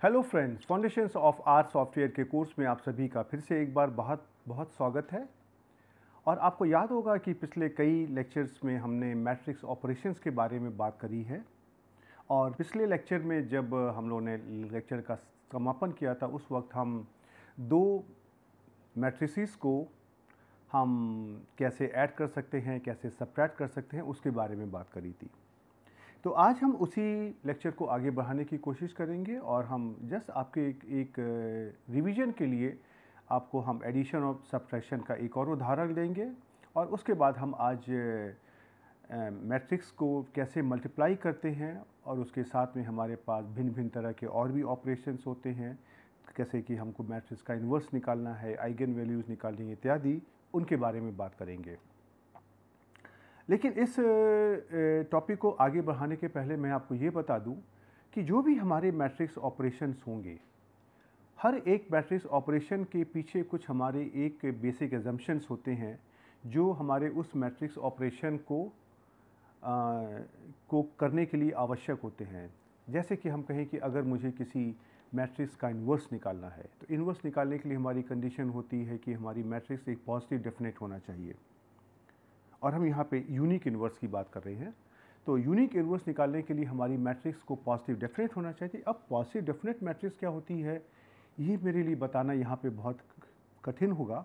Hello friends, foundations of R software के course में आप सभी का फिर से एक बार बहुत बहुत स्वागत है। और आपको याद होगा कि पिछले कई लेक्चर्स में हमने मैट्रिक्स ऑपरेशंस के बारे में बात करी है। और पिछले लेक्चर में जब हम लोगों ने लेक्चर का समापन किया था, उस वक्त हम दो मैट्रिसेस को हम कैसे ऐड कर सकते हैं, कैसे सबट्रैक्ट कर सकते हैं, उसके बारे में बात करी थी। तो आज हम उसी लेक्चर को आगे बढ़ाने की कोशिश करेंगे और हम जस्ट आपके एक रिवीजन के लिए आपको हम एडिशन और सब्ट्रैक्शन का एक और उदाहरण देंगे। और उसके बाद हम आज मैट्रिक्स को कैसे मल्टीप्लाई करते हैं और उसके साथ में हमारे पास भिन्न भिन्न तरह के और भी ऑपरेशंस होते हैं, कैसे कि हमको मैट्रिक्स का इन्वर्स निकालना है, आइगन वैल्यूज़ निकालनी है इत्यादि, उनके बारे में बात करेंगे। लेकिन इस टॉपिक को आगे बढ़ाने के पहले मैं आपको ये बता दूं कि जो भी हमारे मैट्रिक्स ऑपरेशंस होंगे, हर एक मैट्रिक्स ऑपरेशन के पीछे कुछ हमारे एक बेसिक एजम्पशंस होते हैं जो हमारे उस मैट्रिक्स ऑपरेशन को करने के लिए आवश्यक होते हैं। जैसे कि हम कहें कि अगर मुझे किसी मैट्रिक्स का इन्वर्स निकालना है, तो इन्वर्स निकालने के लिए हमारी कंडीशन होती है कि हमारी मैट्रिक्स एक पॉजिटिव डेफिनेट होना चाहिए। और हम यहाँ पे यूनिक इन्वर्स की बात कर रहे हैं। तो यूनिक इन्वर्स निकालने के लिए हमारी मैट्रिक्स को पॉजिटिव डेफिनेट होना चाहिए। अब पॉजिटिव डेफिनेट मैट्रिक्स क्या होती है, ये मेरे लिए बताना यहाँ पे बहुत कठिन होगा।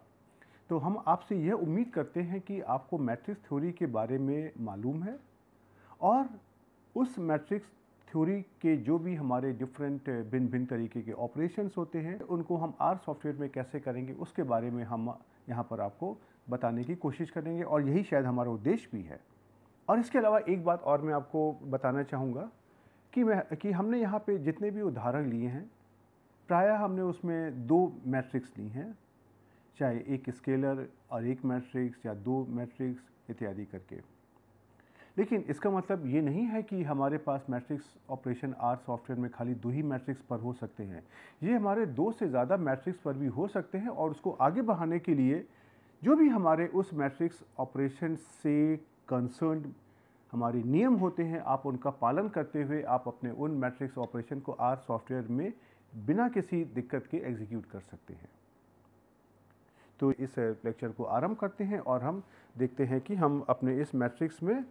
तो हम आपसे यह उम्मीद करते हैं कि आपको मैट्रिक्स थ्योरी के बारे में मालूम है और उस मैट्रिक्स थ्योरी के जो भी हमारे डिफरेंट भिन्न भिन्न तरीके के ऑपरेशंस होते हैं, उनको हम आर सॉफ्टवेयर में कैसे करेंगे, उसके बारे में हम यहाँ पर आपको बताने की कोशिश करेंगे। और यही शायद हमारा उद्देश्य भी है। और इसके अलावा एक बात और मैं आपको बताना चाहूँगा कि हमने यहाँ पे जितने भी उदाहरण लिए हैं, प्रायः हमने उसमें दो मैट्रिक्स ली हैं, चाहे एक स्केलर और एक मैट्रिक्स या दो मैट्रिक्स इत्यादि करके। लेकिन इसका मतलब ये नहीं है कि हमारे पास मैट्रिक्स ऑपरेशन आर सॉफ्टवेयर में खाली दो ही मैट्रिक्स पर हो सकते हैं। ये हमारे दो से ज़्यादा मैट्रिक्स पर भी हो सकते हैं। और उसको आगे बढ़ाने के लिए जो भी हमारे उस मैट्रिक्स ऑपरेशन से कंसर्न्ड हमारे नियम होते हैं, आप उनका पालन करते हुए आप अपने उन मैट्रिक्स ऑपरेशन को आर सॉफ्टवेयर में बिना किसी दिक्कत के एग्जीक्यूट कर सकते हैं। तो इस लेक्चर को आरंभ करते हैं और हम देखते हैं कि हम अपने इस मैट्रिक्स में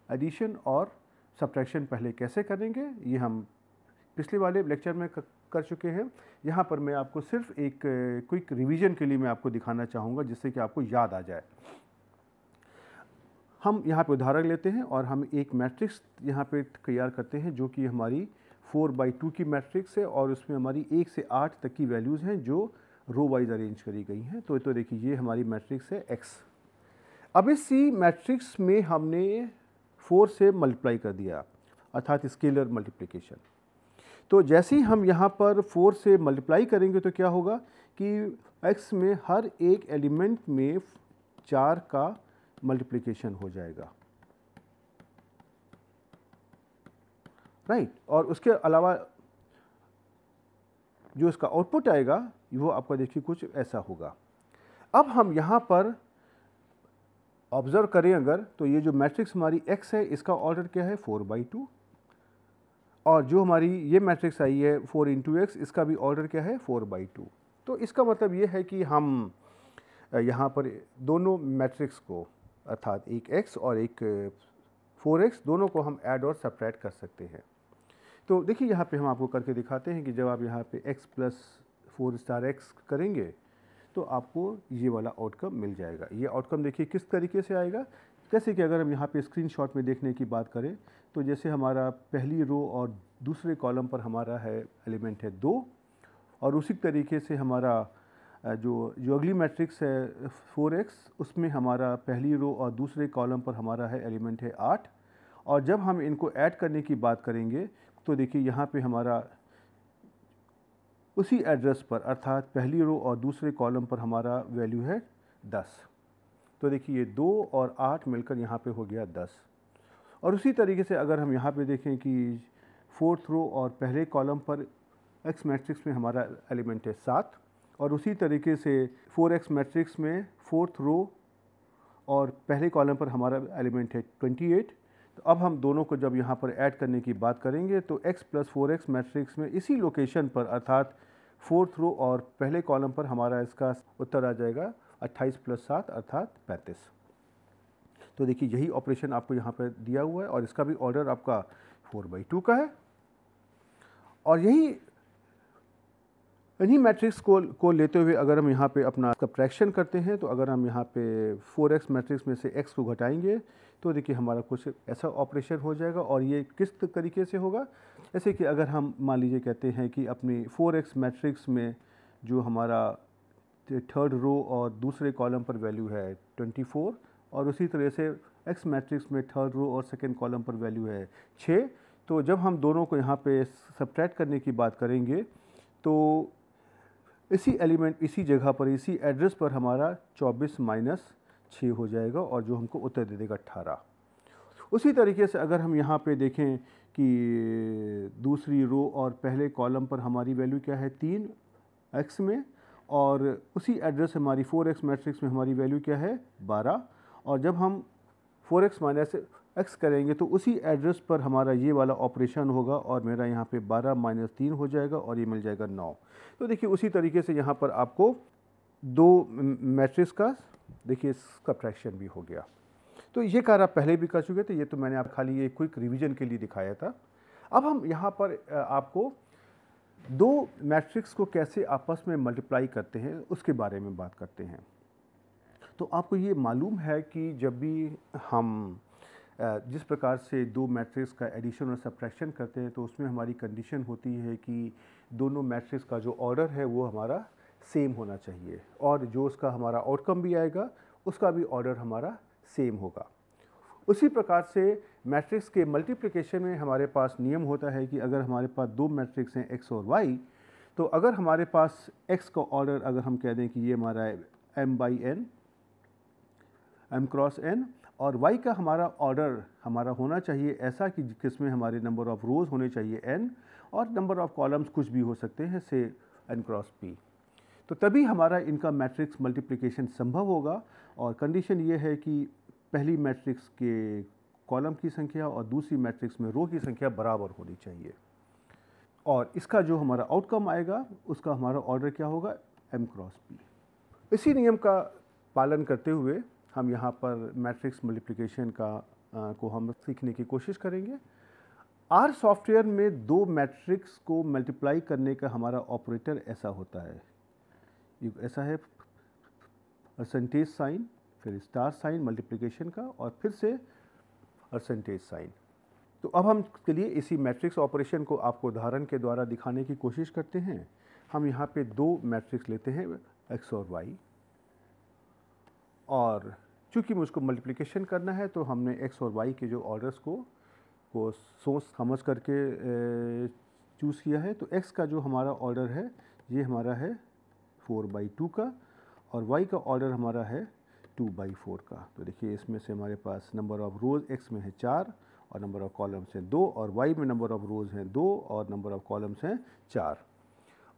एडिशन और सब्ट्रैक्शन पहले कैसे करेंगे। ये हम पिछले वाले लेक्चर में कर चुके हैं। यहाँ पर मैं आपको सिर्फ एक क्विक रिवीजन के लिए मैं आपको दिखाना चाहूँगा, जिससे कि आपको याद आ जाए। हम यहाँ पे उदाहरण लेते हैं और हम एक मैट्रिक्स यहाँ पे तैयार करते हैं जो कि हमारी 4/2 की मैट्रिक्स है और उसमें हमारी 1 से 8 तक की वैल्यूज़ हैं जो रो वाइज अरेंज करी गई हैं। तो देखिए ये हमारी मैट्रिक्स है X। अब इसी मैट्रिक्स में हमने 4 से मल्टीप्लाई कर दिया, अर्थात स्केलर मल्टीप्लिकेशन। तो जैसे ही हम यहाँ पर 4 से मल्टीप्लाई करेंगे तो क्या होगा कि x में हर एक एलिमेंट में 4 का मल्टीप्लिकेशन हो जाएगा, राइट। और उसके अलावा जो इसका आउटपुट आएगा वो आपका देखिए कुछ ऐसा होगा। अब हम यहाँ पर ऑब्जर्व करें अगर, तो ये जो मैट्रिक्स हमारी x है, इसका ऑर्डर क्या है 4/2। और जो हमारी ये मैट्रिक्स आई है 4 × x, इसका भी ऑर्डर क्या है 4/2। तो इसका मतलब ये है कि हम यहाँ पर दोनों मैट्रिक्स को, अर्थात एक x और एक 4x, दोनों को हम ऐड और सब्ट्रैक्ट कर सकते हैं। तो देखिए यहाँ पे हम आपको करके दिखाते हैं कि जब आप यहाँ पे x + 4*x करेंगे तो आपको ये वाला आउटकम मिल जाएगा। ये आउटकम देखिए किस तरीके से आएगा। जैसे कि अगर हम यहाँ पे स्क्रीनशॉट में देखने की बात करें, तो जैसे हमारा पहली रो और दूसरे कॉलम पर हमारा है एलिमेंट है 2, और उसी तरीके से हमारा जो अगली मैट्रिक्स है 4x, उसमें हमारा पहली रो और दूसरे कॉलम पर हमारा है एलिमेंट है 8। और जब हम इनको ऐड करने की बात करेंगे तो देखिए यहाँ पे हमारा उसी एड्रेस पर, अर्थात पहली रो और दूसरे कॉलम पर हमारा वैल्यू है 10। तो देखिए ये 2 और 8 मिलकर यहाँ पे हो गया 10। और उसी तरीके से अगर हम यहाँ पे देखें कि फोर्थ रो और पहले कॉलम पर एक्स मैट्रिक्स में हमारा एलिमेंट है 7, और उसी तरीके से 4x मैट्रिक्स में फोर्थ रो और पहले कॉलम पर हमारा एलिमेंट है 28। तो अब हम दोनों को जब यहाँ पर ऐड करने की बात करेंगे तो x + 4x मैट्रिक्स में इसी लोकेशन पर अर्थात फोर्थ रो और पहले कॉलम पर हमारा इसका उत्तर आ जाएगा 28 + 7 अर्थात 35। तो देखिए यही ऑपरेशन आपको यहाँ पर दिया हुआ है और इसका भी ऑर्डर आपका 4/2 का है। और यही इन्हीं मैट्रिक्स को लेते हुए अगर हम यहाँ पे अपना सब्ट्रैक्शन करते हैं तो अगर हम यहाँ पे 4x मैट्रिक्स में से x को घटाएंगे तो देखिए हमारा कुछ ऐसा ऑपरेशन हो जाएगा। और ये किस तरीके से होगा, जैसे कि अगर हम मान लीजिए कहते हैं कि अपनी 4x मैट्रिक्स में जो हमारा थर्ड रो और दूसरे कॉलम पर वैल्यू है 24 और उसी तरह से x मैट्रिक्स में थर्ड रो और सेकेंड कॉलम पर वैल्यू है 6, तो जब हम दोनों को यहाँ पे सब्ट्रैक्ट करने की बात करेंगे तो इसी एलिमेंट इसी जगह पर इसी एड्रेस पर हमारा 24 - 6 हो जाएगा और जो हमको उत्तर दे देगा 18। उसी तरीके से अगर हम यहाँ पे देखें कि दूसरी रो और पहले कॉलम पर हमारी वैल्यू क्या है 3x में, और उसी एड्रेस हमारी 4x मैट्रिक्स में हमारी वैल्यू क्या है 12, और जब हम 4x - x करेंगे तो उसी एड्रेस पर हमारा ये वाला ऑपरेशन होगा और मेरा यहाँ पे 12 - 3 हो जाएगा और ये मिल जाएगा 9। तो देखिए उसी तरीके से यहाँ पर आपको दो मैट्रिक्स का देखिए सब्ट्रैक्शन भी हो गया। तो ये कार्य आप पहले भी कर चुके थे, ये तो मैंने आप खाली ये क्विक रिवीजन के लिए दिखाया था। अब हम यहाँ पर आपको दो मैट्रिक्स को कैसे आपस में मल्टीप्लाई करते हैं उसके बारे में बात करते हैं। तो आपको ये मालूम है कि जब भी हम जिस प्रकार से दो मैट्रिक्स का एडिशन और सब्ट्रैक्शन करते हैं तो उसमें हमारी कंडीशन होती है कि दोनों मैट्रिक्स का जो ऑर्डर है वो हमारा सेम होना चाहिए और जो उसका हमारा आउटकम भी आएगा उसका भी ऑर्डर हमारा सेम होगा। उसी प्रकार से मैट्रिक्स के मल्टीप्लिकेशन में हमारे पास नियम होता है कि अगर हमारे पास दो मैट्रिक्स हैं x और y, तो अगर हमारे पास x का ऑर्डर अगर हम कह दें कि ये हमारा है m/n m×n और y का हमारा ऑर्डर हमारा होना चाहिए ऐसा कि जिसमें हमारे नंबर ऑफ़ रोज़ होने चाहिए n और नंबर ऑफ़ कॉलम्स कुछ भी हो सकते हैं से n×p, तो तभी हमारा इनका मैट्रिक्स मल्टीप्लिकेशन संभव होगा। और कंडीशन ये है कि पहली मैट्रिक्स के कॉलम की संख्या और दूसरी मैट्रिक्स में रो की संख्या बराबर होनी चाहिए और इसका जो हमारा आउटकम आएगा उसका हमारा ऑर्डर क्या होगा m×p। इसी नियम का पालन करते हुए हम यहाँ पर मैट्रिक्स मल्टीप्लिकेशन को हम सीखने की कोशिश करेंगे। आर सॉफ्टवेयर में दो मैट्रिक्स को मल्टीप्लाई करने का हमारा ऑपरेटर ऐसा होता है, ऐसा है परसेंटेज साइन, फिर स्टार साइन मल्टीप्लिकेशन का और फिर से परसेंटेज साइन। तो अब हम के लिए इसी मैट्रिक्स ऑपरेशन को आपको उदाहरण के द्वारा दिखाने की कोशिश करते हैं। हम यहाँ पे दो मैट्रिक्स लेते हैं x और y, और चूँकि मुझको मल्टीप्लिकेशन करना है तो हमने x और y के जो ऑर्डर्स को सोच समझ करके चूज़ किया है। तो x का जो हमारा ऑर्डर है ये हमारा है 4/2 का और y का ऑर्डर हमारा है 2/4 का। तो देखिए इसमें से हमारे पास नंबर ऑफ़ रोज़ x में है 4 और नंबर ऑफ़ कॉलम्स हैं 2 और y में नंबर ऑफ़ रोज़ हैं 2 और नंबर ऑफ़ कॉलम्स हैं 4।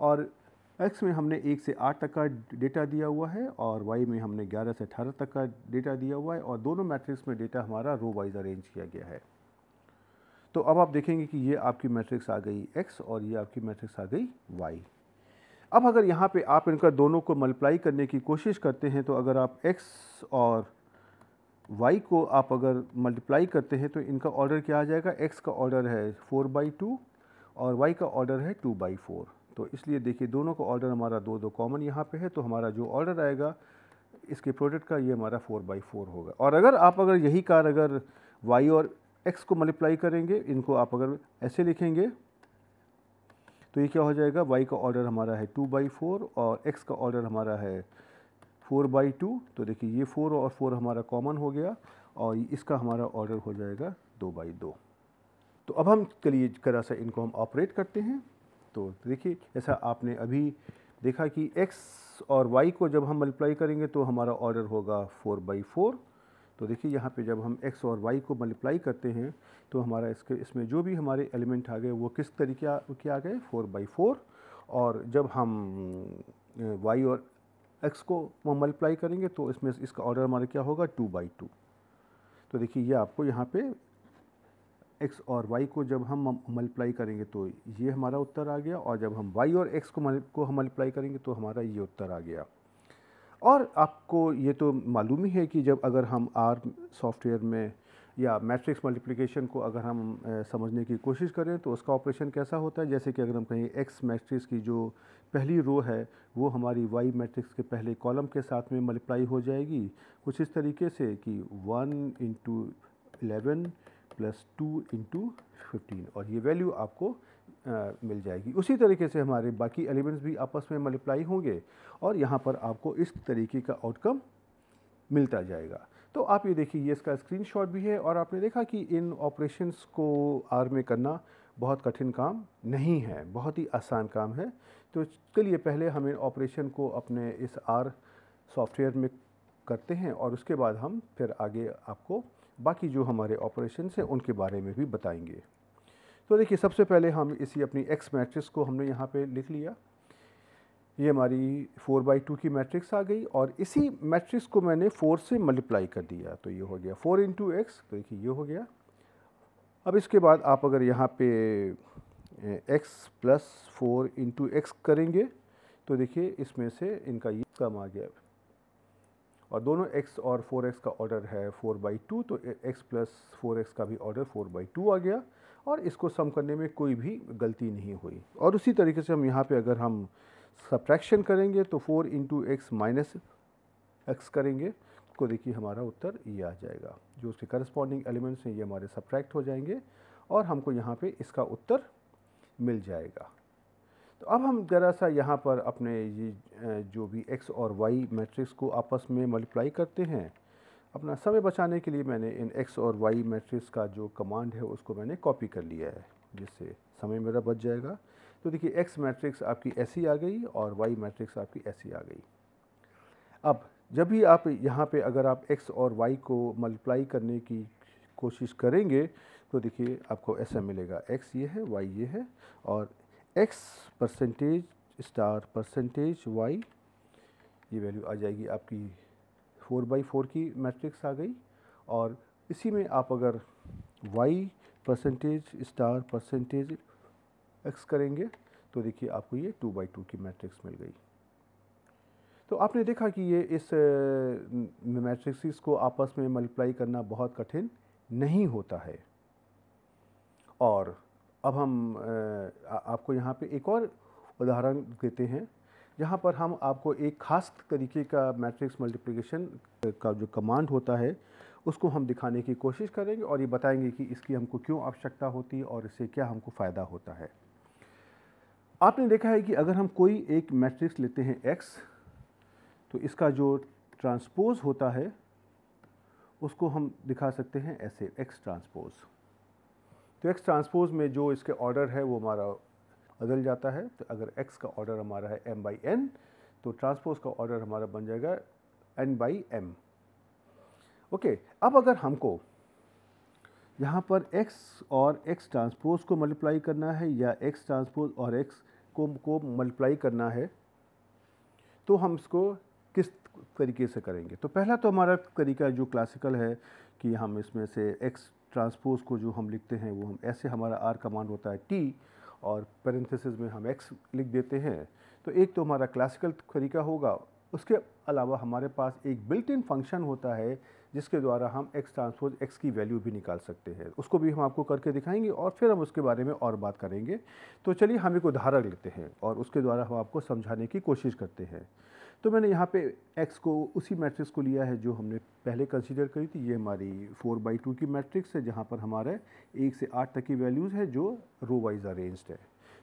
और x में हमने 1 से 8 तक का डेटा दिया हुआ है और y में हमने 11 से 18 तक का डेटा दिया हुआ है और दोनों मैट्रिक्स में डेटा हमारा रो वाइज अरेंज किया गया है। तो अब आप देखेंगे कि ये आपकी मैट्रिक्स आ गई x और ये आपकी मैट्रिक्स आ गई y। अब अगर यहाँ पे आप इनका दोनों को मल्टीप्लाई करने की कोशिश करते हैं तो अगर आप x और y को आप अगर मल्टीप्लाई करते हैं तो इनका ऑर्डर क्या आ जाएगा, x का ऑर्डर है 4/2 और y का ऑर्डर है 2/4। तो इसलिए देखिए दोनों का ऑर्डर हमारा दो कॉमन यहाँ पे है, तो हमारा जो ऑर्डर आएगा इसके प्रोडक्ट का ये हमारा 4/4 होगा। और अगर यही कार अगर y और x को मल्टीप्लाई करेंगे, इनको आप अगर ऐसे लिखेंगे तो ये क्या हो जाएगा, y का ऑर्डर हमारा है 2/4 और x का ऑर्डर हमारा है 4/2। तो देखिए ये 4 और 4 हमारा कॉमन हो गया और इसका हमारा ऑर्डर हो जाएगा 2/2। तो अब हम चलिए तरह से इनको हम ऑपरेट करते हैं। तो देखिए ऐसा आपने अभी देखा कि x और y को जब हम मल्टीप्लाई करेंगे तो हमारा ऑर्डर होगा 4/4। तो देखिए यहाँ पे जब हम x और y को मल्टीप्लाई करते हैं तो हमारा इसमें जो भी हमारे एलिमेंट आ गए वो किस तरीके के आ गए, 4/4। और जब हम y और x को मल्टीप्लाई करेंगे तो इसमें इसका ऑर्डर हमारा क्या होगा, 2/2। तो देखिए ये आपको यहाँ पे x और y को जब हम मल्टीप्लाई करेंगे तो ये हमारा उत्तर आ गया, और जब हम y और x को हम मल्टीप्लाई करेंगे तो हमारा ये उत्तर आ गया। और आपको ये तो मालूम ही है कि जब अगर हम R सॉफ्टवेयर में या मैट्रिक्स मल्टीप्लिकेशन को अगर हम समझने की कोशिश करें तो उसका ऑपरेशन कैसा होता है। जैसे कि अगर हम कहें x मैट्रिक्स की जो पहली रो है वो हमारी y मैट्रिक्स के पहले कॉलम के साथ में मल्टीप्लाई हो जाएगी, कुछ इस तरीके से कि 1 × 11 + 2 × 15, और ये वैल्यू आपको मिल जाएगी। उसी तरीके से हमारे बाकी एलिमेंट्स भी आपस में मल्टीप्लाई होंगे और यहाँ पर आपको इस तरीके का आउटकम मिलता जाएगा। तो आप ये देखिए, ये इसका स्क्रीनशॉट भी है, और आपने देखा कि इन ऑपरेशंस को आर में करना बहुत कठिन काम नहीं है, बहुत ही आसान काम है। तो चलिए पहले हम इन ऑपरेशन को अपने इस आर सॉफ्टवेयर में करते हैं, और उसके बाद हम फिर आगे आपको बाकी जो हमारे ऑपरेशंस हैं उनके बारे में भी बताएंगे। तो देखिए सबसे पहले हम इसी अपनी x मैट्रिक्स को हमने यहाँ पे लिख लिया। ये हमारी 4/2 की मैट्रिक्स आ गई, और इसी मैट्रिक्स को मैंने 4 से मल्टीप्लाई कर दिया, तो ये हो गया 4 × x। तो देखिए ये हो गया। अब इसके बाद आप अगर यहाँ पे x + 4 × x करेंगे तो देखिए इसमें से इनका ये कम आ गया, और दोनों x और 4x का ऑर्डर है 4/2, तो x + 4x का भी ऑर्डर 4/2 आ गया, और इसको सम करने में कोई भी गलती नहीं हुई। और उसी तरीके से हम यहाँ पे अगर हम सब्ट्रैक्शन करेंगे तो 4 × x - x करेंगे तो देखिए हमारा उत्तर ये आ जाएगा। जो उसके करस्पॉन्डिंग एलिमेंट्स हैं ये हमारे सब्ट्रैक्ट हो जाएंगे, और हमको यहाँ पे इसका उत्तर मिल जाएगा। तो अब हम ज़रा सा यहाँ पर अपने ये जो भी x और y मैट्रिक्स को आपस में मल्टीप्लाई करते हैं, अपना समय बचाने के लिए मैंने इन x और y मैट्रिक्स का जो कमांड है उसको मैंने कॉपी कर लिया है, जिससे समय मेरा बच जाएगा। तो देखिए x मैट्रिक्स आपकी ऐसी आ गई और y मैट्रिक्स आपकी ऐसी आ गई। अब जब भी आप यहाँ पे अगर आप x और y को मल्टीप्लाई करने की कोशिश करेंगे तो देखिए आपको ऐसा मिलेगा, x ये है, y ये है, और x %* %y, ये वैल्यू आ जाएगी आपकी 4/4 की मैट्रिक्स आ गई। और इसी में आप अगर y %* %x करेंगे तो देखिए आपको ये 2/2 की मैट्रिक्स मिल गई। तो आपने देखा कि ये इस मैट्रिक्स को आपस में मल्टीप्लाई करना बहुत कठिन नहीं होता है। और अब हम आपको यहाँ पे एक और उदाहरण देते हैं, जहाँ पर हम आपको एक ख़ास तरीके का मैट्रिक्स मल्टीप्लिकेशन का जो कमांड होता है उसको हम दिखाने की कोशिश करेंगे, और ये बताएंगे कि इसकी हमको क्यों आवश्यकता होती है और इससे क्या हमको फ़ायदा होता है। आपने देखा है कि अगर हम कोई एक मैट्रिक्स लेते हैं x, तो इसका जो ट्रांसपोज़ होता है उसको हम दिखा सकते हैं ऐसे, x ट्रांसपोज़। तो x ट्रांसपोज़ में जो इसके ऑर्डर है वो हमारा बदल जाता है। तो अगर x का ऑर्डर हमारा है m/n, तो ट्रांसपोज़ का ऑर्डर हमारा बन जाएगा n/m। ओके, अब अगर हमको यहाँ पर x और x ट्रांसपोज़ को मल्टीप्लाई करना है या x ट्रांसपोज़ और x को मल्टीप्लाई करना है, तो हम इसको किस तरीके से करेंगे। तो पहला तो हमारा तरीका जो क्लासिकल है कि हम इसमें से x ट्रांसपोज़ को जो हम लिखते हैं वो हम ऐसे, हमारा r कमांड होता है t और पैरेंथेसिस में हम x लिख देते हैं। तो एक तो हमारा क्लासिकल तरीका होगा। उसके अलावा हमारे पास एक बिल्ट इन फंक्शन होता है जिसके द्वारा हम x ट्रांसपोज़ x की वैल्यू भी निकाल सकते हैं। उसको भी हम आपको करके दिखाएंगे और फिर हम उसके बारे में और बात करेंगे। तो चलिए हम एक उदाहरण लेते हैं और उसके द्वारा हम आपको समझाने की कोशिश करते हैं। तो मैंने यहाँ पे x को उसी मैट्रिक्स को लिया है जो हमने पहले कंसीडर करी थी। ये हमारी 4/2 की मैट्रिक्स है जहाँ पर हमारे 1 से 8 तक की वैल्यूज़ है जो रो वाइज अरेंज्ड है।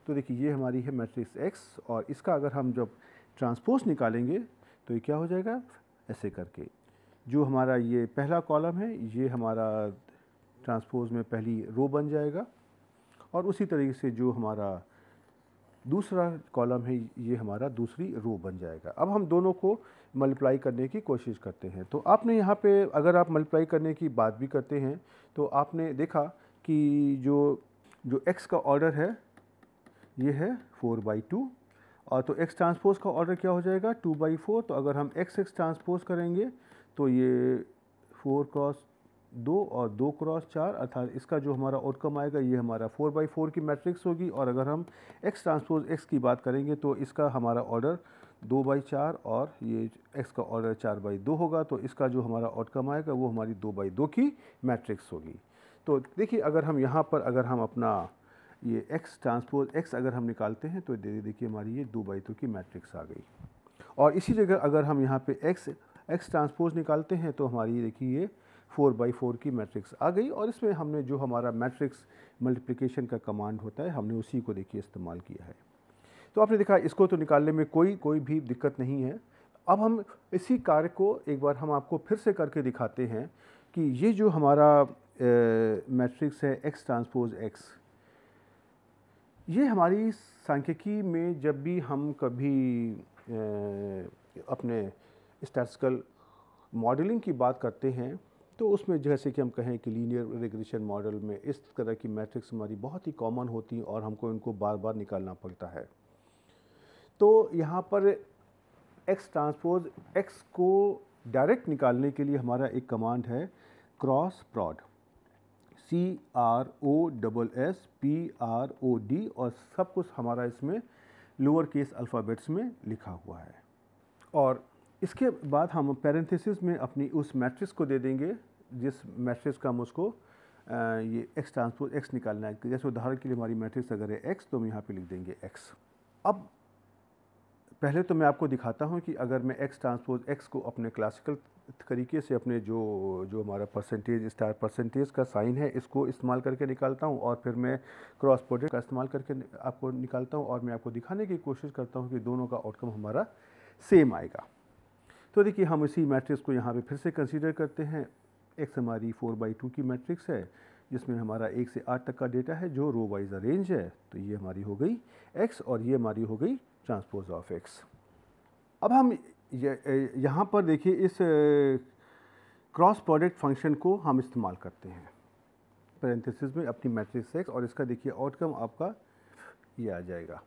तो देखिए ये हमारी है मैट्रिक्स x, और इसका अगर हम जब ट्रांसपोज़ निकालेंगे तो ये क्या हो जाएगा, ऐसे करके। जो हमारा ये पहला कॉलम है ये हमारा ट्रांसपोज़ में पहली रो बन जाएगा, और उसी तरीके से जो हमारा दूसरा कॉलम है ये हमारा दूसरी रो बन जाएगा। अब हम दोनों को मल्टीप्लाई करने की कोशिश करते हैं। तो आपने यहाँ पे अगर आप मल्टीप्लाई करने की बात भी करते हैं तो आपने देखा कि जो x का ऑर्डर है ये है 4/2 और तो x ट्रांसपोज़ का ऑर्डर क्या हो जाएगा 2/4। तो अगर हम x ट्रांसपोज़ करेंगे तो ये 4 क्रॉस 2 और 2 क्रॉस 4 अर्थात इसका जो हमारा आउटकम आएगा ये हमारा 4/4 की मैट्रिक्स होगी। और अगर हम x ट्रांसपोज़ x की बात करेंगे तो इसका हमारा ऑर्डर 2/4 और ये x का ऑर्डर 4/2 होगा। तो इसका जो हमारा आउटकम आएगा वो हमारी 2/2 की मैट्रिक्स होगी। तो देखिए अगर हम यहाँ पर अगर हम अपना ये x ट्रांसपोज़ x अगर हम निकालते हैं तो देखिए हमारी ये 2/2 की मैट्रिक्स आ गई। और इसी जगह अगर हम यहाँ पे x ट्रांसपोज़ निकालते हैं तो हमारी देखिए ये 4/4 की मैट्रिक्स आ गई। और इसमें हमने जो हमारा मैट्रिक्स मल्टीप्लिकेशन का कमांड होता है हमने उसी को देखिए इस्तेमाल किया है। तो आपने देखा इसको तो निकालने में कोई भी दिक्कत नहीं है। अब हम इसी कार्य को एक बार हम आपको फिर से करके दिखाते हैं कि ये जो हमारा मैट्रिक्स है x ट्रांसपोज़ x, ये हमारी सांख्यिकी में जब भी हम कभी अपने स्टैटिस्टिकल मॉडलिंग की बात करते हैं तो उसमें जैसे कि हम कहें कि लीनियर रिग्रेशन मॉडल में इस तरह की मैट्रिक्स हमारी बहुत ही कॉमन होती हैं और हमको इनको बार बार निकालना पड़ता है। तो यहाँ पर x ट्रांसपोज़ x को डायरेक्ट निकालने के लिए हमारा एक कमांड है क्रॉस प्रॉड, CROSSPROD और सब कुछ हमारा इसमें लोअर केस अल्फ़ाबेट्स में लिखा हुआ है। और इसके बाद हम पैरेंथेसिस में अपनी उस मैट्रिक्स को दे देंगे जिस मैट्रिक्स का हम उसको ये x ट्रांसपोज़ x निकालना है। जैसे उदाहरण के लिए हमारी मैट्रिक्स अगर है x तो हम यहाँ पे लिख देंगे x। अब पहले तो मैं आपको दिखाता हूँ कि अगर मैं x ट्रांसपोज़ x को अपने क्लासिकल तरीके से अपने जो हमारा परसेंटेज स्टार परसेंटेज का साइन है इसको इस्तेमाल करके निकालता हूँ और फिर मैं क्रॉस प्रोडक्ट का इस्तेमाल करके आपको निकालता हूँ और मैं आपको दिखाने की कोशिश करता हूँ कि दोनों का आउटकम हमारा सेम आएगा। तो देखिए हम इसी मैट्रिक्स को यहाँ पे फिर से कंसीडर करते हैं। x हमारी 4/2 की मैट्रिक्स है जिसमें हमारा 1 से 8 तक का डेटा है जो रो वाइज अरेंज है। तो ये हमारी हो गई x और ये हमारी हो गई ट्रांसपोज़ ऑफ x। अब हम यहाँ पर देखिए इस क्रॉस प्रोडक्ट फंक्शन को हम इस्तेमाल करते हैं पैरेंथेसिस में अपनी मैट्रिक्स x और इसका देखिए आउटकम आपका ये आ जाएगा।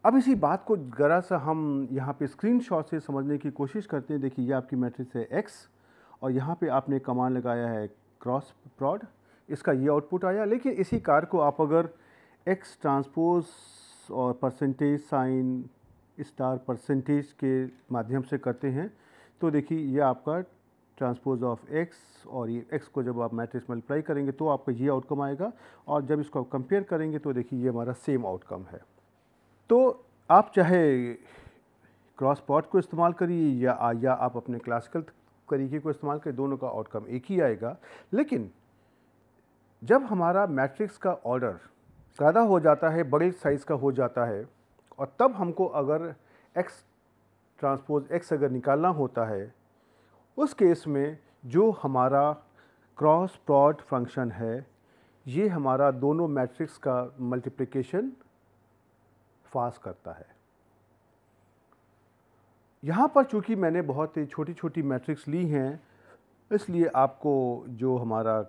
अब इसी बात को ज़रा सा हम यहाँ पे स्क्रीनशॉट से समझने की कोशिश करते हैं। देखिए ये आपकी मैट्रिक्स है x और यहाँ पे आपने कमांड लगाया है क्रॉस प्रॉड, इसका ये आउटपुट आया। लेकिन इसी कार्य को आप अगर x ट्रांसपोज़ और परसेंटेज साइन स्टार परसेंटेज के माध्यम से करते हैं तो देखिए ये आपका ट्रांसपोज़ ऑफ x और ये x को जब आप मैट्रिक्स मल्टीप्लाई करेंगे तो आपका ये आउटकम आएगा और जब इसको आप कंपेयर करेंगे तो देखिए ये हमारा सेम आउटकम है। तो आप चाहे क्रॉस प्रॉड को इस्तेमाल करिए या आप अपने क्लासिकल तरीके को इस्तेमाल करें, दोनों का आउटकम एक ही आएगा। लेकिन जब हमारा मैट्रिक्स का ऑर्डर ज़्यादा हो जाता है, बड़े साइज़ का हो जाता है और तब हमको अगर x ट्रांसपोज़ x अगर निकालना होता है उस केस में जो हमारा क्रॉस प्रॉड फंक्शन है ये हमारा दोनों मैट्रिक्स का मल्टीप्लिकेशन फास्ट करता है। यहाँ पर चूँकि मैंने बहुत ही छोटी छोटी मैट्रिक्स ली हैं इसलिए आपको जो हमारा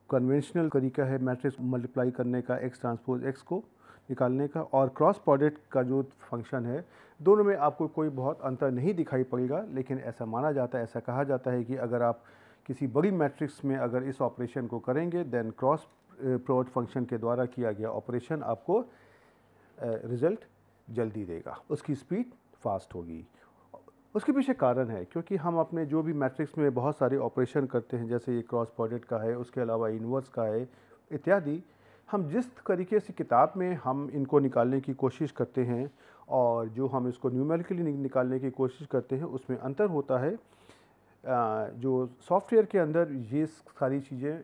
कन्वेंशनल तरीका है मैट्रिक्स मल्टीप्लाई करने का x ट्रांसपोज़ x को निकालने का और क्रॉस प्रोडक्ट का जो फंक्शन है दोनों में आपको कोई बहुत अंतर नहीं दिखाई पड़ेगा। लेकिन ऐसा माना जाता है, ऐसा कहा जाता है कि अगर आप किसी बड़ी मैट्रिक्स में अगर इस ऑपरेशन को करेंगे देन क्रॉस प्रोडक्ट फंक्शन के द्वारा किया गया ऑपरेशन आपको रिज़ल्ट जल्दी देगा, उसकी स्पीड फास्ट होगी। उसके पीछे कारण है क्योंकि हम अपने जो भी मैट्रिक्स में बहुत सारे ऑपरेशन करते हैं जैसे ये क्रॉस प्रोडक्ट का है, उसके अलावा इन्वर्स का है इत्यादि, हम जिस तरीके से किताब में हम इनको निकालने की कोशिश करते हैं और जो हम इसको न्यूमेरिकली निकालने की कोशिश करते हैं उसमें अंतर होता है। जो सॉफ्टवेयर के अंदर ये सारी चीज़ें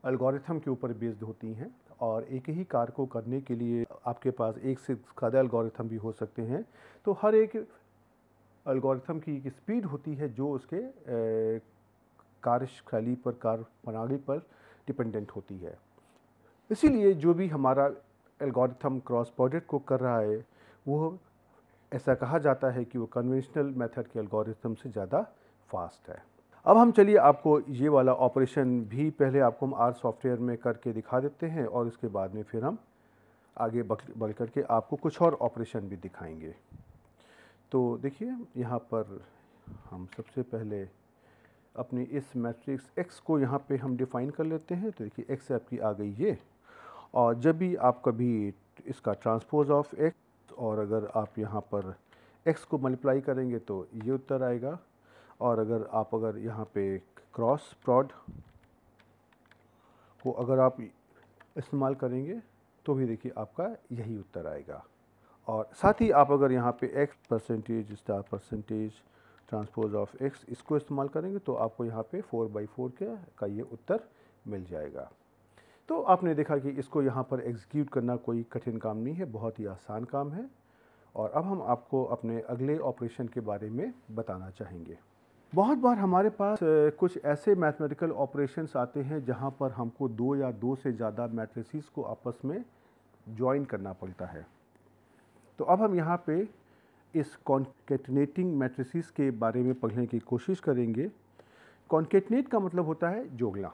एल्गोरिथम के ऊपर बेस्ड होती हैं और एक ही कार्य को करने के लिए आपके पास एक से ज़्यादा एल्गोरिथम भी हो सकते हैं। तो हर एक एल्गोरिथम की एक स्पीड होती है जो उसके कार्यशैली पर, कार्य प्रणाली पर डिपेंडेंट होती है। इसीलिए जो भी हमारा एल्गोरिथम क्रॉस प्रोडक्ट को कर रहा है वो ऐसा कहा जाता है कि वो कन्वेंशनल मेथड के एल्गोरिथम से ज़्यादा फास्ट है। अब हम चलिए आपको ये वाला ऑपरेशन भी पहले आपको हम आर सॉफ्टवेयर में करके दिखा देते हैं और उसके बाद में फिर हम आगे बढ़ करके आपको कुछ और ऑपरेशन भी दिखाएंगे। तो देखिए यहाँ पर हम सबसे पहले अपनी इस मैट्रिक्स x को यहाँ पे हम डिफ़ाइन कर लेते हैं। तो देखिए x आपकी आ गई ये, और जब भी आप कभी इसका ट्रांसपोज ऑफ x और अगर आप यहाँ पर x को मल्टीप्लाई करेंगे तो ये उत्तर आएगा, और अगर यहाँ पे क्रॉस प्रोड को अगर आप इस्तेमाल करेंगे तो भी देखिए आपका यही उत्तर आएगा। और साथ ही आप अगर यहाँ पे x percentage star percentage transpose of x इसको इस्तेमाल करेंगे तो आपको यहाँ पे 4/4 का ये उत्तर मिल जाएगा। तो आपने देखा कि इसको यहाँ पर एग्जीक्यूट करना कोई कठिन काम नहीं है, बहुत ही आसान काम है। और अब हम आपको अपने अगले ऑपरेशन के बारे में बताना चाहेंगे। बहुत बार हमारे पास कुछ ऐसे मैथमेटिकल ऑपरेशंस आते हैं जहाँ पर हमको दो या दो से ज़्यादा मैट्रिसेस को आपस में ज्वाइन करना पड़ता है। तो अब हम यहाँ पे इस कॉन्केटनेटिंग मैट्रिसेस के बारे में पढ़ने की कोशिश करेंगे। कॉन्केटनेट का मतलब होता है जोड़ना।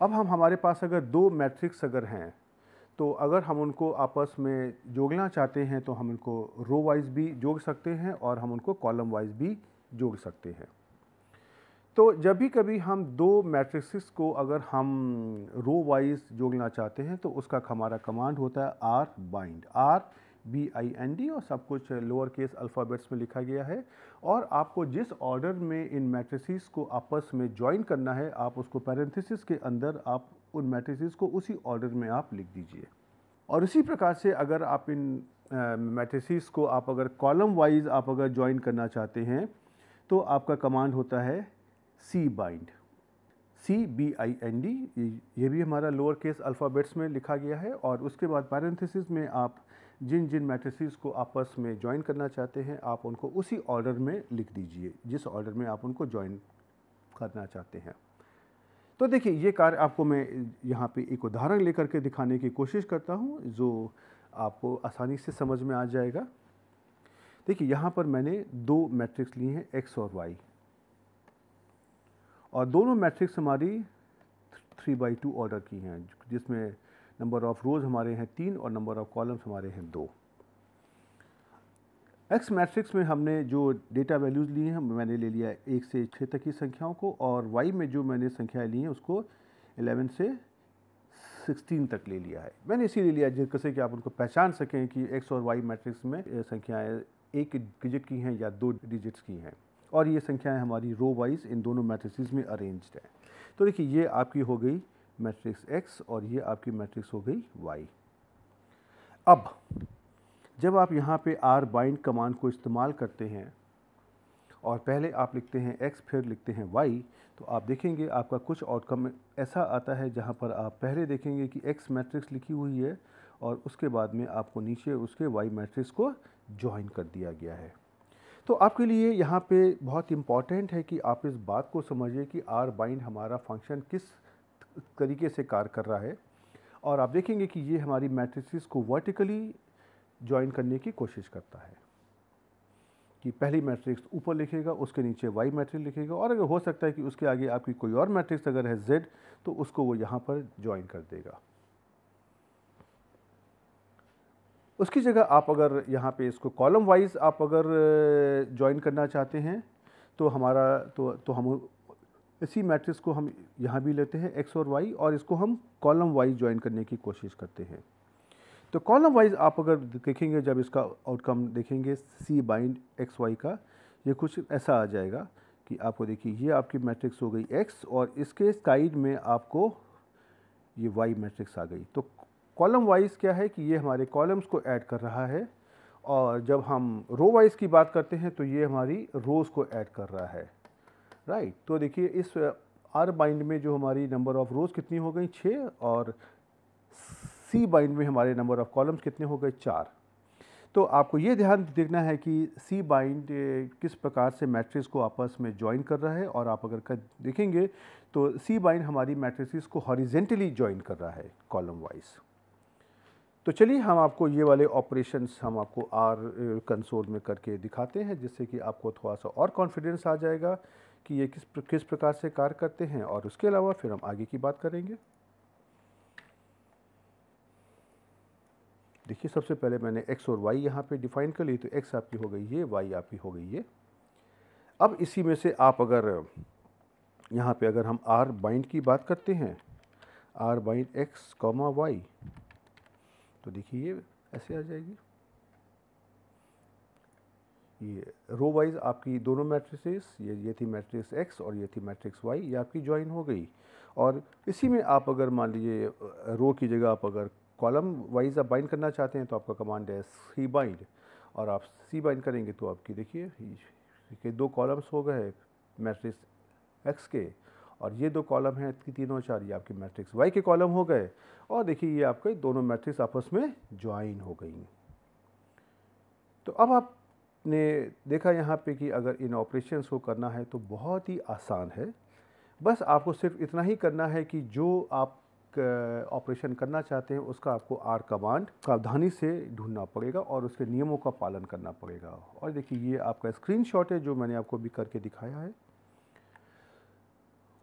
अब हमारे पास अगर दो मैट्रिक्स अगर हैं तो अगर हम उनको आपस में जोड़ना चाहते हैं तो हम उनको रो वाइज भी जोड़ सकते हैं और हम उनको कॉलम वाइज भी जोड़ सकते हैं। तो जब भी कभी हम दो मैट्रिक्स को अगर हम रो वाइज जोड़ना चाहते हैं तो उसका हमारा कमांड होता है आर बाइंड, RBIND, और सब कुछ लोअर केस अल्फ़ाबेट्स में लिखा गया है। और आपको जिस ऑर्डर में इन मैट्रिसेस को आपस में ज्वाइन करना है आप उसको पैरेंथेसिस के अंदर आप उन मैट्रिसेस को उसी ऑर्डर में आप लिख दीजिए। और इसी प्रकार से अगर आप इन मैट्रिसेस को आप अगर कॉलम वाइज आप अगर ज्वाइन करना चाहते हैं तो आपका कमांड होता है C बाइंड, CBIND। ये भी हमारा लोअर केस अल्फ़ाबेट्स में लिखा गया है। और उसके बाद पैरेंथेसिस में आप जिन जिन मैट्रिसेस को आपस में ज्वाइन करना चाहते हैं आप उनको उसी ऑर्डर में लिख दीजिए जिस ऑर्डर में आप उनको ज्वाइन करना चाहते हैं। तो देखिए ये कार्य आपको मैं यहाँ पे एक उदाहरण लेकर के दिखाने की कोशिश करता हूँ जो आपको आसानी से समझ में आ जाएगा। देखिए यहाँ पर मैंने दो मैट्रिक्स लिए हैं x और y, और दोनों मैट्रिक्स हमारी 3/2 ऑर्डर की हैं जिसमें नंबर ऑफ़ रोज़ हमारे हैं 3 और नंबर ऑफ़ कॉलम्स हमारे हैं 2। एक्स मैट्रिक्स में हमने जो डेटा वैल्यूज़ लिए हैं मैंने ले लिया 1 से 6 तक की संख्याओं को, और वाई में जो मैंने संख्याएं ली हैं उसको 11 से 16 तक ले लिया है। मैंने इसीलिए लिया जिससे कि आप उनको पहचान सकें कि एक्स और वाई मैट्रिक्स में संख्याएं एक डिजिट की हैं या 2 डिजिट्स की हैं, और ये संख्याएं हमारी रो वाइज इन दोनों मैट्रिसेस में अरेंज्ड हैं। तो देखिए ये आपकी हो गई मैट्रिक्स एक्स और ये आपकी मैट्रिक्स हो गई वाई। अब जब आप यहाँ पे आर बाइंड कमांड को इस्तेमाल करते हैं और पहले आप लिखते हैं x फिर लिखते हैं y, तो आप देखेंगे आपका कुछ आउटकम ऐसा आता है जहाँ पर आप पहले देखेंगे कि x मैट्रिक्स लिखी हुई है और उसके बाद में आपको नीचे उसके y मैट्रिक्स को ज्वाइन कर दिया गया है। तो आपके लिए यहाँ पे बहुत इम्पॉर्टेंट है कि आप इस बात को समझिए कि आर बाइंड हमारा फंक्शन किस तरीके से कार्य कर रहा है, और आप देखेंगे कि ये हमारी मैट्रिसेस को वर्टिकली ज्वाइन करने की कोशिश करता है कि पहली मैट्रिक्स ऊपर लिखेगा उसके नीचे y मैट्रिक्स लिखेगा, और अगर हो सकता है कि उसके आगे आपकी कोई और मैट्रिक्स अगर है z तो उसको वो यहाँ पर ज्वाइन कर देगा। उसकी जगह आप अगर यहाँ पे इसको कॉलम वाइज आप अगर ज्वाइन करना चाहते हैं तो हमारा तो हम इसी मैट्रिक्स को हम यहाँ भी लेते हैं x और y और इसको हम कॉलम वाइज ज्वाइन करने की कोशिश करते हैं। तो कॉलम वाइज आप अगर देखेंगे जब इसका आउटकम देखेंगे C बाइंड एक्स वाई का, ये कुछ ऐसा आ जाएगा कि आपको देखिए ये आपकी मैट्रिक्स हो गई x और इसके साइड में आपको ये y मैट्रिक्स आ गई। तो कॉलम वाइज क्या है कि ये हमारे कॉलम्स को ऐड कर रहा है, और जब हम रो वाइज की बात करते हैं तो ये हमारी रोज़ को ऐड कर रहा है, राइट। तो देखिए इस आर बाइंड में जो हमारी नंबर ऑफ़ रोज़ कितनी हो गई 6, और C बाइंड में हमारे नंबर ऑफ़ कॉलम्स कितने हो गए 4। तो आपको ये ध्यान देखना है कि C बाइंड किस प्रकार से मैट्रिक्स को आपस में ज्वाइन कर रहा है, और आप अगर देखेंगे तो C बाइंड हमारी मैट्रिसेस को हॉरिजेंटली ज्वाइन कर रहा है कॉलम वाइज। तो चलिए हम आपको ये वाले ऑपरेशंस हम आपको आर कंसोल में करके दिखाते हैं, जिससे कि आपको थोड़ा सा और कॉन्फिडेंस आ जाएगा कि ये किस प्रकार से कार्य करते हैं, और उसके अलावा फिर हम आगे की बात करेंगे। देखिए, सबसे पहले मैंने x और y यहाँ पे डिफाइन कर ली, तो x आपकी हो गई ये, y आपकी हो गई ये। अब इसी में से आप अगर यहाँ पे अगर हम r बाइंड की बात करते हैं, r bind x comma y, तो देखिए ये ऐसे आ जाएगी। ये रो वाइज आपकी दोनों मैट्रिसेस, ये थी मैट्रिक्स x और ये थी मैट्रिक्स y, ये आपकी ज्वाइन हो गई। और इसी में आप अगर मान लीजिए रो की जगह आप अगर कॉलम वाइज आप बाइंड करना चाहते हैं, तो आपका कमांड है सी बाइंड, और आप सी बाइंड करेंगे तो आपकी देखिए ये 2 कॉलम्स हो गए मैट्रिक्स x के, और ये 2 कॉलम हैं 3 और 4, ये आपके मैट्रिक्स y के कॉलम हो गए। और देखिए ये आपके दोनों मैट्रिक्स आपस में ज्वाइन हो गई। तो अब आपने देखा यहाँ पे कि अगर इन ऑपरेशंस को करना है तो बहुत ही आसान है। बस आपको सिर्फ इतना ही करना है कि जो आप ऑपरेशन करना चाहते हैं उसका आपको आर कमांड सावधानी से ढूंढना पड़ेगा और उसके नियमों का पालन करना पड़ेगा। और देखिए ये आपका स्क्रीनशॉट है जो मैंने आपको भी करके दिखाया है।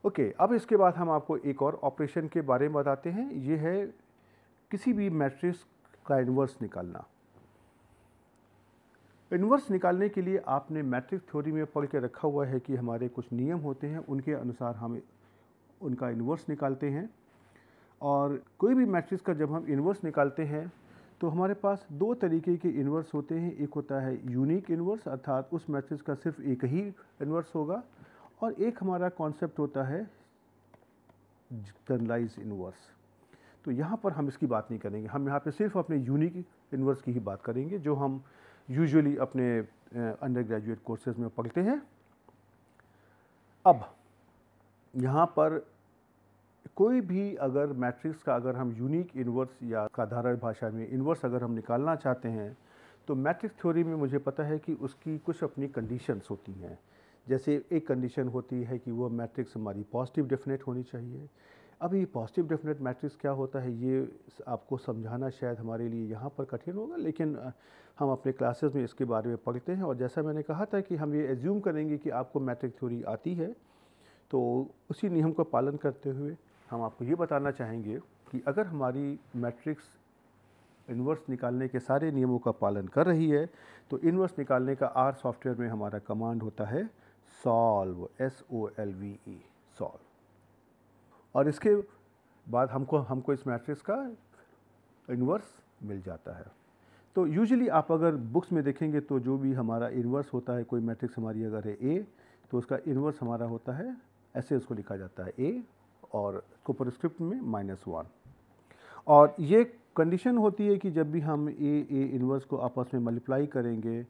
ओके, अब इसके बाद हम आपको एक और ऑपरेशन के बारे में बताते हैं। ये है किसी भी मैट्रिक्स का इन्वर्स निकालना। इन्वर्स निकालने के लिए आपने मैट्रिक्स थ्योरी में पढ़ के रखा हुआ है कि हमारे कुछ नियम होते हैं, उनके अनुसार हम उनका इन्वर्स निकालते हैं। और कोई भी मैट्रिक्स का जब हम इन्वर्स निकालते हैं तो हमारे पास 2 तरीके के इन्वर्स होते हैं। एक होता है यूनिक इन्वर्स, अर्थात उस मैट्रिक्स का सिर्फ एक ही इन्वर्स होगा, और एक हमारा कॉन्सेप्ट होता है जनरलाइज इन्वर्स। तो यहाँ पर हम इसकी बात नहीं करेंगे, हम यहाँ पे सिर्फ अपने यूनिक इन्वर्स की ही बात करेंगे, जो हम यूजुअली अपने अंडर ग्रेजुएट कोर्सेज में पढ़ते हैं। अब यहाँ पर कोई भी अगर मैट्रिक्स का अगर हम यूनिक इन्वर्स या साधारण भाषा में इन्वर्स अगर हम निकालना चाहते हैं, तो मैट्रिक्स थ्योरी में मुझे पता है कि उसकी कुछ अपनी कंडीशंस होती हैं। जैसे एक कंडीशन होती है कि वो मैट्रिक्स हमारी पॉजिटिव डेफिनेट होनी चाहिए। अब ये पॉजिटिव डेफिनेट मैट्रिक्स क्या होता है ये आपको समझाना शायद हमारे लिए यहाँ पर कठिन होगा, लेकिन हम अपने क्लासेस में इसके बारे में पढ़ते हैं। और जैसा मैंने कहा था कि हम ये एज्यूम करेंगे कि आपको मैट्रिक्स थ्योरी आती है, तो उसी नियम का पालन करते हुए हम आपको ये बताना चाहेंगे कि अगर हमारी मैट्रिक्स इन्वर्स निकालने के सारे नियमों का पालन कर रही है, तो इन्वर्स निकालने का आर सॉफ्टवेयर में हमारा कमांड होता है सॉल्व, SOLVE, सॉल्व। और इसके बाद हमको इस मैट्रिक्स का इन्वर्स मिल जाता है। तो यूजुअली आप अगर बुक्स में देखेंगे तो जो भी हमारा इन्वर्स होता है, कोई मैट्रिक्स हमारी अगर है A, तो उसका इन्वर्स हमारा होता है, ऐसे उसको लिखा जाता है A, और सुपरस्क्रिप्ट में -1। और ये कंडीशन होती है कि जब भी हम A इन्वर्स को आपस में मल्टीप्लाई करेंगे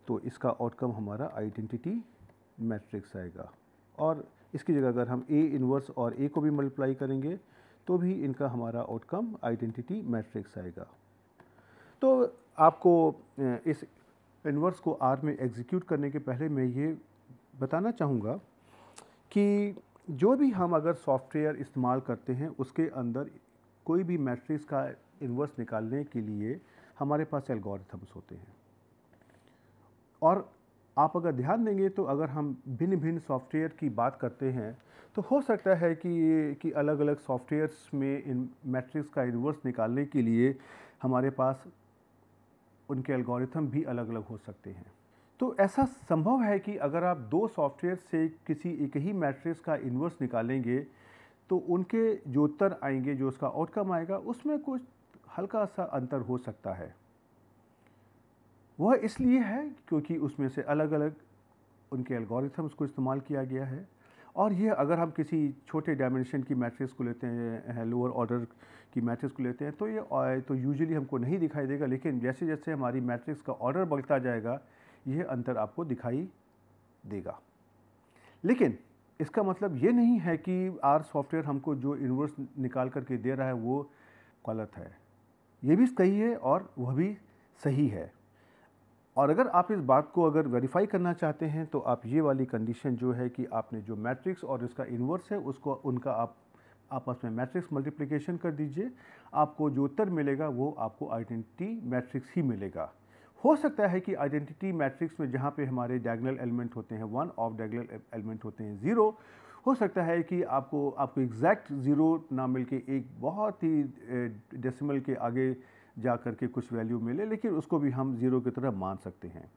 तो इसका आउटकम हमारा आइडेंटिटी मैट्रिक्स आएगा। और इसकी जगह अगर हम A इन्वर्स और A को भी मल्टीप्लाई करेंगे तो भी इनका हमारा आउटकम आइडेंटिटी मैट्रिक्स आएगा। तो आपको इस इन्वर्स को R में एग्जीक्यूट करने के पहले मैं ये बताना चाहूँगा कि जो भी हम अगर सॉफ्टवेयर इस्तेमाल करते हैं उसके अंदर कोई भी मैट्रिक्स का इन्वर्स निकालने के लिए हमारे पास एल्गोरिथम्स होते हैं। और आप अगर ध्यान देंगे तो अगर हम भिन्न भिन्न सॉफ्टवेयर की बात करते हैं तो हो सकता है कि अलग अलग सॉफ्टवेयर्स में इन मैट्रिक्स का इन्वर्स निकालने के लिए हमारे पास उनके एल्गोरिथम भी अलग अलग हो सकते हैं। तो ऐसा संभव है कि अगर आप 2 सॉफ्टवेयर से किसी एक ही मैट्रिक्स का इन्वर्स निकालेंगे तो उनके जो उत्तर आएंगे, जो उसका आउटकम आएगा, उसमें कुछ हल्का सा अंतर हो सकता है। वह इसलिए है क्योंकि उसमें से अलग अलग उनके एल्गोरिथम्स को इस्तेमाल किया गया है। और ये अगर हम किसी छोटे डायमेंशन की मैट्रिक्स को लेते हैं, लोअर ऑर्डर की मैट्रिक्स को लेते हैं, तो ये तो यूजुअली हमको नहीं दिखाई देगा, लेकिन जैसे जैसे हमारी मैट्रिक्स का ऑर्डर बढ़ता जाएगा यह अंतर आपको दिखाई देगा। लेकिन इसका मतलब ये नहीं है कि आर सॉफ्टवेयर हमको जो इन्वर्स निकाल करके दे रहा है वो गलत है। ये भी सही है और वह भी सही है। और अगर आप इस बात को अगर वेरीफाई करना चाहते हैं तो आप ये वाली कंडीशन जो है कि आपने जो मैट्रिक्स और इसका इन्वर्स है उसको उनका आप आपस में मैट्रिक्स मल्टीप्लिकेशन कर दीजिए, आपको जो उत्तर मिलेगा वो आपको आइडेंटिटी मैट्रिक्स ही मिलेगा। हो सकता है कि आइडेंटिटी मैट्रिक्स में जहाँ पे हमारे डायगोनल एलिमेंट होते हैं 1, ऑफ डायगोनल एलिमेंट होते हैं 0, हो सकता है कि आपको एग्जैक्ट 0 ना मिलके एक बहुत ही डेसिमल के आगे जा कर के कुछ वैल्यू मिले, लेकिन उसको भी हम 0 की तरह मान सकते हैं।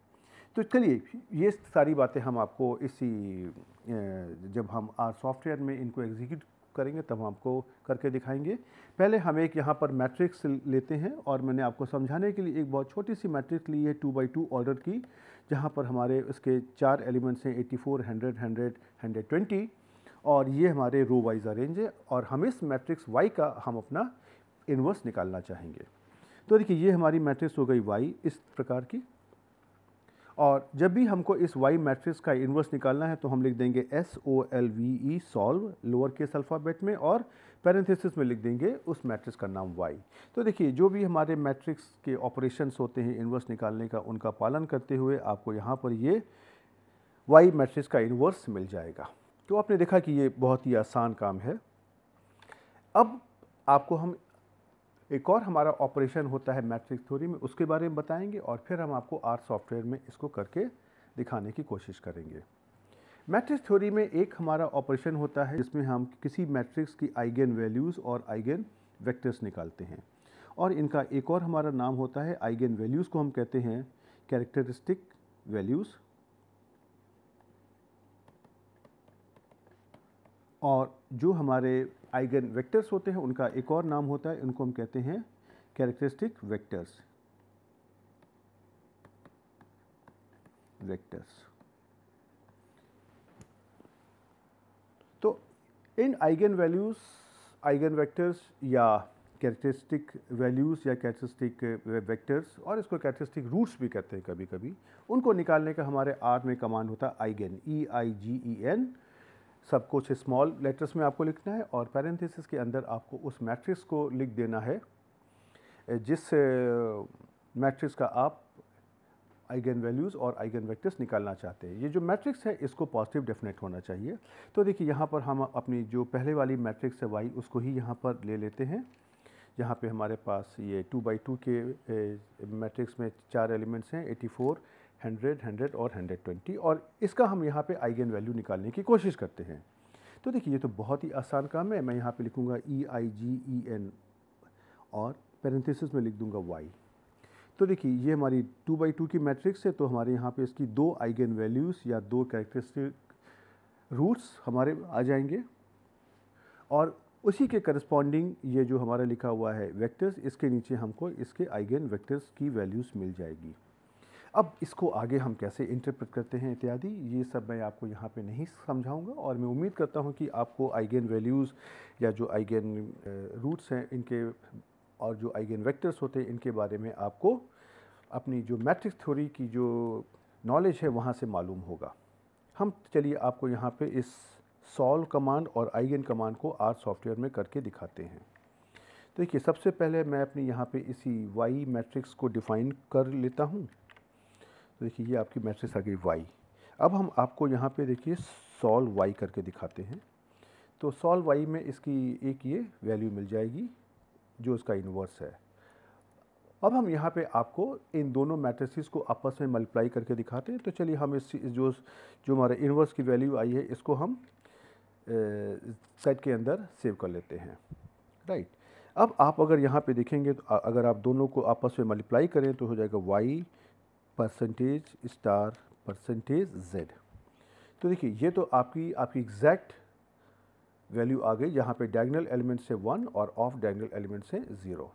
तो चलिए ये सारी बातें हम आपको जब हम आर सॉफ्टवेयर में इनको एग्जीक्यूट करेंगे तब हम आपको करके दिखाएंगे। पहले हम एक यहाँ पर मैट्रिक्स लेते हैं और मैंने आपको समझाने के लिए एक बहुत छोटी सी मैट्रिक्स ली है 2 by 2 ऑर्डर की, जहाँ पर हमारे उसके 4 एलिमेंट्स हैं 84, 100, 100, 120 और ये हमारे रो वाइज अरेंज है और हम इस मैट्रिक्स y का हम अपना इन्वर्स निकालना चाहेंगे। तो देखिए ये हमारी मैट्रिक्स हो गई y इस प्रकार की, और जब भी हमको इस y मैट्रिक्स का इन्वर्स निकालना है तो हम लिख देंगे SOLVE solve lower case alphabet में और पैरेंथेसिस में लिख देंगे उस मैट्रिक्स का नाम y। तो देखिए जो भी हमारे मैट्रिक्स के ऑपरेशंस होते हैं इन्वर्स निकालने का, उनका पालन करते हुए आपको यहाँ पर ये y मैट्रिक्स का इन्वर्स मिल जाएगा। तो आपने देखा कि ये बहुत ही आसान काम है। अब आपको हम एक और हमारा ऑपरेशन होता है मैट्रिक्स थ्योरी में, उसके बारे में बताएंगे और फिर हम आपको आर सॉफ्टवेयर में इसको करके दिखाने की कोशिश करेंगे। मैट्रिक्स थ्योरी में एक हमारा ऑपरेशन होता है जिसमें हम किसी मैट्रिक्स की आइगन वैल्यूज़ और आइगन वेक्टर्स निकालते हैं, और इनका एक और हमारा नाम होता है, आइगन वैल्यूज़ को हम कहते हैं कैरेक्टरिस्टिक वैल्यूज़, और जो हमारे आइगन वेक्टर्स होते हैं उनका एक और नाम होता है, इनको हम कहते हैं कैरेक्टरिस्टिक वेक्टर्स। तो इन आइगन वैल्यूज़, आइगन वेक्टर्स या कैरेक्टरिस्टिक वैल्यूज़ या कैरेक्टरिस्टिक वेक्टर्स, और इसको कैरेक्टरिस्टिक रूट्स भी कहते हैं कभी कभी, उनको निकालने का हमारे आर में कमांड होता है आइगन, EIGEN। सब कुछ स्मॉल लेटर्स में आपको लिखना है और पैरेंथेसिस के अंदर आपको उस मैट्रिक्स को लिख देना है जिस मैट्रिक्स का आप आइगन वैल्यूज़ और आइगन वेक्टर्स निकालना चाहते हैं। ये जो मैट्रिक्स है इसको पॉजिटिव डेफिनेट होना चाहिए। तो देखिए यहाँ पर हम अपनी जो पहले वाली मैट्रिक्स है y, उसको ही यहाँ पर ले लेते हैं, जहाँ पे हमारे पास ये 2 by 2 के मैट्रिक्स में 4 एलिमेंट्स हैं 84, 100, 100 और 120, और इसका हम यहाँ पे आइगन वैल्यू निकालने की कोशिश करते हैं। तो देखिए ये तो बहुत ही आसान काम है। मैं यहाँ पे लिखूँगा EIGEN और पैरेंथेसिस में लिख दूँगा y। तो देखिए ये हमारी 2 by 2 की मैट्रिक्स है, तो हमारे यहाँ पे इसकी 2 आइगन वैल्यूज़ या 2 कैरेक्टरिस्टिक रूट्स हमारे आ जाएंगे, और उसी के करस्पॉन्डिंग ये जो हमारा लिखा हुआ है वेक्टर्स, इसके नीचे हमको इसके आइगन वेक्टर्स की वैल्यूज़ मिल जाएगी। अब इसको आगे हम कैसे इंटरप्रेट करते हैं इत्यादि, ये सब मैं आपको यहाँ पे नहीं समझाऊंगा, और मैं उम्मीद करता हूँ कि आपको आइगन वैल्यूज़ या जो आइगन रूट्स हैं इनके और जो आइगन वेक्टर्स होते हैं इनके बारे में आपको अपनी जो मैट्रिक्स थ्योरी की जो नॉलेज है वहाँ से मालूम होगा। हम चलिए आपको यहाँ पे इस सॉल्व कमांड और आइगन कमांड को आर सॉफ्टवेयर में करके दिखाते हैं। तो देखिए सबसे पहले मैं अपनी यहाँ पे इसी y मैट्रिक्स को डिफ़ाइन कर लेता हूँ। तो देखिए ये आपकी मैट्रिक्स आ गई y। अब हम आपको यहाँ पे देखिए सॉल्व y करके दिखाते हैं। तो सॉल्व y में इसकी एक ये वैल्यू मिल जाएगी जो इसका इन्वर्स है। अब हम यहाँ पे आपको इन दोनों मैट्रिसेस को आपस में मल्टीप्लाई करके दिखाते हैं। तो चलिए हम इस जो हमारे इन्वर्स की वैल्यू आई है इसको हम सेट के अंदर सेव कर लेते हैं, राइट। अब आप अगर यहाँ पे देखेंगे तो अगर आप दोनों को आपस में मल्टीप्लाई करें तो हो जाएगा y %* z। तो देखिए ये तो आपकी एग्जैक्ट वैल्यू आ गई, जहाँ पे डायगोनल एलिमेंट से 1 और ऑफ डायगोनल एलिमेंट से 0।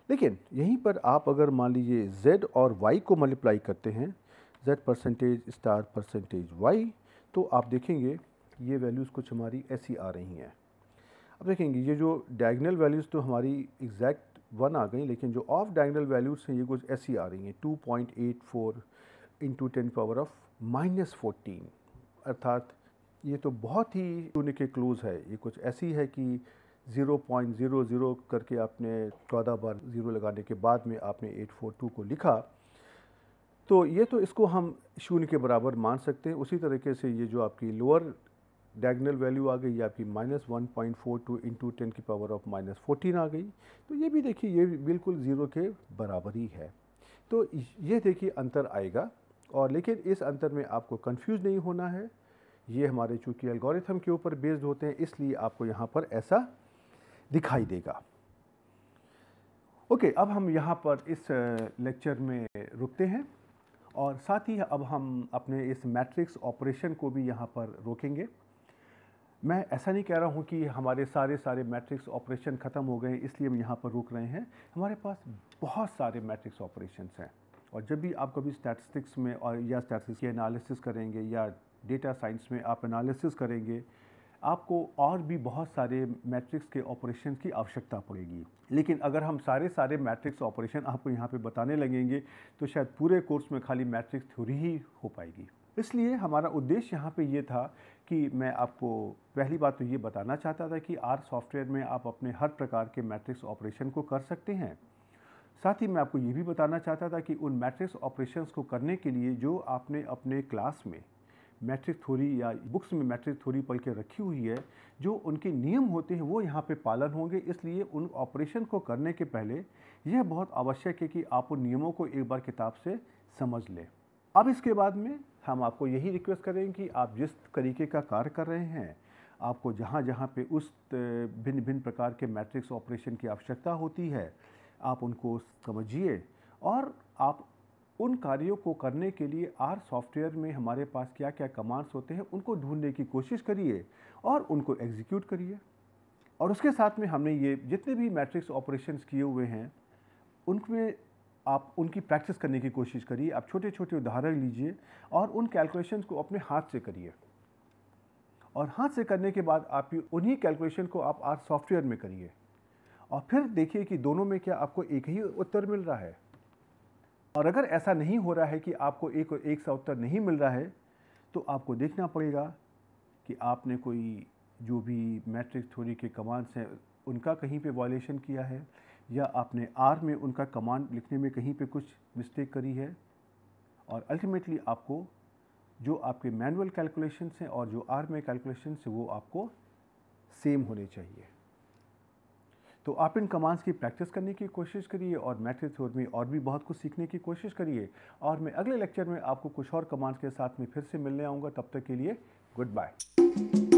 लेकिन यहीं पर आप अगर मान लीजिए z और y को मल्टीप्लाई करते हैं, z %* y, तो आप देखेंगे ये वैल्यूज़ कुछ हमारी ऐसी आ रही हैं। अब देखेंगे ये जो डायगोनल वैल्यूज़ तो हमारी एग्जैक्ट 1 आ गई, लेकिन जो ऑफ डायगोनल वैल्यूज़ हैं ये कुछ ऐसी आ रही हैं 2.84 × 10⁻⁻14, अर्थात ये तो बहुत ही शून्य के क्लोज है। ये कुछ ऐसी है कि 0.00 करके आपने 14 बार 0 लगाने के बाद में आपने 842 को लिखा, तो ये तो इसको हम शून्य के बराबर मान सकते हैं। उसी तरीके से ये जो आपकी लोअर डायगोनल वैल्यू आ गई, ये आपकी -1.42 इंटू 10⁻⁻14 आ गई। तो ये भी देखिए ये बिल्कुल ज़ीरो के बराबर ही है। तो ये देखिए अंतर आएगा, और लेकिन इस अंतर में आपको कंफ्यूज नहीं होना है। ये हमारे चूँकि एल्गोरिथम के ऊपर बेस्ड होते हैं, इसलिए आपको यहाँ पर ऐसा दिखाई देगा। ओके, अब हम यहाँ पर इस लेक्चर में रुकते हैं, और साथ ही अब हम अपने इस मैट्रिक्स ऑपरेशन को भी यहाँ पर रोकेंगे। मैं ऐसा नहीं कह रहा हूँ कि हमारे सारे मैट्रिक्स ऑपरेशन ख़त्म हो गए इसलिए हम यहाँ पर रुक रहे हैं। हमारे पास बहुत सारे मैट्रिक्स ऑपरेशंस हैं, और जब भी आप कभी स्टैटिस्टिक्स में और या स्टैटिस्टिक्स के एनालिसिस करेंगे या डेटा साइंस में आप एनालिसिस करेंगे, आपको और भी बहुत सारे मैट्रिक्स के ऑपरेशन की आवश्यकता पड़ेगी। लेकिन अगर हम सारे मैट्रिक्स ऑपरेशन आपको यहाँ पे बताने लगेंगे तो शायद पूरे कोर्स में खाली मैट्रिक्स थ्योरी ही हो पाएगी। इसलिए हमारा उद्देश्य यहाँ पे ये था कि मैं आपको पहली बात तो ये बताना चाहता था कि आर सॉफ्टवेयर में आप अपने हर प्रकार के मैट्रिक्स ऑपरेशन को कर सकते हैं। साथ ही मैं आपको ये भी बताना चाहता था कि उन मैट्रिक्स ऑपरेशंस को करने के लिए जो आपने अपने क्लास में मैट्रिक्स थ्योरी या बुक्स में मैट्रिक्स थ्योरी पढ़ के रखी हुई है, जो उनके नियम होते हैं वो यहाँ पे पालन होंगे। इसलिए उन ऑपरेशन को करने के पहले यह बहुत आवश्यक है कि आप उन नियमों को एक बार किताब से समझ लें। अब इसके बाद में हम आपको यही रिक्वेस्ट करेंगे कि आप जिस तरीके का कार्य कर रहे हैं, आपको जहाँ जहाँ पे उस भिन्न भिन्न प्रकार के मैट्रिक्स ऑपरेशन की आवश्यकता होती है, आप उनको समझिए, और आप उन कार्यों को करने के लिए आर सॉफ्टवेयर में हमारे पास क्या क्या कमांड्स होते हैं उनको ढूंढने की कोशिश करिए और उनको एग्जीक्यूट करिए। और उसके साथ में हमने ये जितने भी मैट्रिक्स ऑपरेशंस किए हुए हैं उनमें आप उनकी प्रैक्टिस करने की कोशिश करिए। आप छोटे छोटे उदाहरण लीजिए और उन कैलकुलेशंस को अपने हाथ से करिए, और हाथ से करने के बाद आप उन्हीं कैलकुलेशन को आप आर सॉफ्टवेयर में करिए, और फिर देखिए कि दोनों में क्या आपको एक ही उत्तर मिल रहा है। और अगर ऐसा नहीं हो रहा है कि आपको एक सा उत्तर नहीं मिल रहा है, तो आपको देखना पड़ेगा कि आपने कोई जो भी मैट्रिक्स थ्योरी के कमांड्स हैं उनका कहीं पे वायलेशन किया है, या आपने आर में उनका कमांड लिखने में कहीं पे कुछ मिस्टेक करी है। और अल्टीमेटली आपको जो आपके मैनुअल कैलकुलेशंस हैं और जो आर में कैलकुलेशंस हैं वो आपको सेम होने चाहिए। तो आप इन कमांड्स की प्रैक्टिस करने की कोशिश करिए और मैट्रिक्स थ्योरी में और भी बहुत कुछ सीखने की कोशिश करिए। और मैं अगले लेक्चर में आपको कुछ और कमांड्स के साथ में फिर से मिलने आऊँगा। तब तक के लिए गुड बाय।